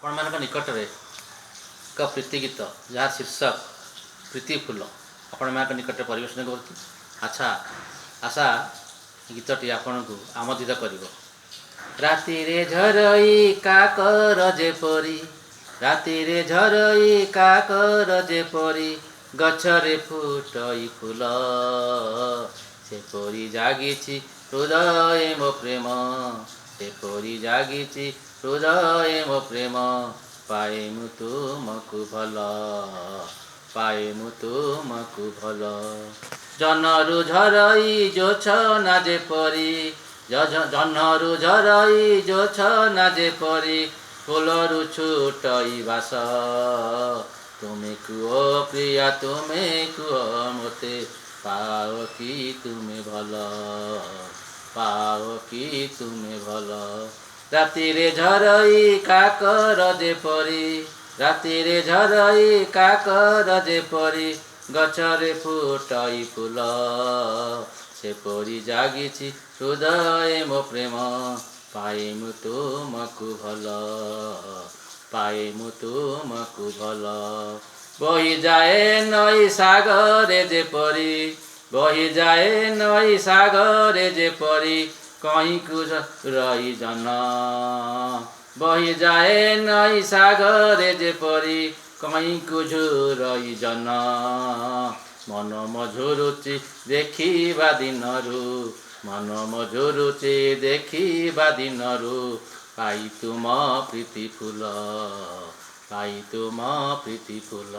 ଆପଣମାନଙ୍କ ନିକଟରେ ଏକ ପ୍ରୀତି ଗୀତ ଯାହା ଶୀର୍ଷକ ପ୍ରୀତି ଫୁଲ ଆପଣମାନଙ୍କ ନିକଟରେ ପରିବେଷଣ କରୁଛି। ଆଶା ଗୀତଟି ଆପଣଙ୍କୁ ଆମୋଦିତ କରିବ। ରାତିରେ ଝରଇ କାକର ଯେପରି, ରାତିରେ ଝରଇ କାକର ଯେପରି, ଗଛରେ ଫୁଟଇ ଫୁଲ ସେପରି ଜାଗିଛି ହୃଦୟ ମୋ ପ୍ରେମ, ସେପରି ଜାଗିଛି ହୃଦୟ ମୋ ପ୍ରେମ। ପାଏ ମୁଁ ତୁମକୁ ଭଲ, ପାଏ ମୁଁ ତୁମକୁ ଭଲ। ଜହ୍ନରୁ ଝରଇ ଜୋଛନା ଯେପରି, ଜହ୍ନରୁ ଝରଇ ଜୋଛନା ଯେପରି, ଫୁଲରୁ ଛୁଟଇ ବାସ। ତୁମେ କୁହ ପ୍ରିୟା ତୁମେ କୁହ ମୋତେ, ପାଅ କି ତୁମେ ଭଲ, ପାଅ କି ତୁମେ ଭଲ। ରାତିରେ ଝରଇ କାକର ଯେପରି, ରାତିରେ ଝରଇ କାକର ଯେପରି, ଗଛରେ ଫୁଟଇ ଫୁଲ ସେପରି ଜାଗିଛି ହୃଦୟ ମୋ ପ୍ରେମ। ପାଏ ମୁଁ ତୁମକୁ ଭଲ, ପାଏ ମୁଁ ତୁମକୁ ଭଲ। ବହିଯାଏ ନଈ ସାଗରେ ଯେପରି, ବହିଯାଏ ନଈ ସାଗରେ ଯେପରି, କଇଁକୁ ରହି ଜହ୍ନ। ବହିଯାଏ ନଈ ସାଗରେ ଯେପରି, କଇଁକୁ ଝୁରଇ ଜହ୍ନ। ମନ ମୋ ଝୁରୁଛି ଦେଖିବା ଦିନରୁ, ମନ ମୋ ଝୁରୁଛି ଦେଖିବା ଦିନରୁ, ପାଇ ତୁମ ପ୍ରୀତି ଫୁଲ, ପାଇ ତୁମ ପ୍ରୀତି ଫୁଲ।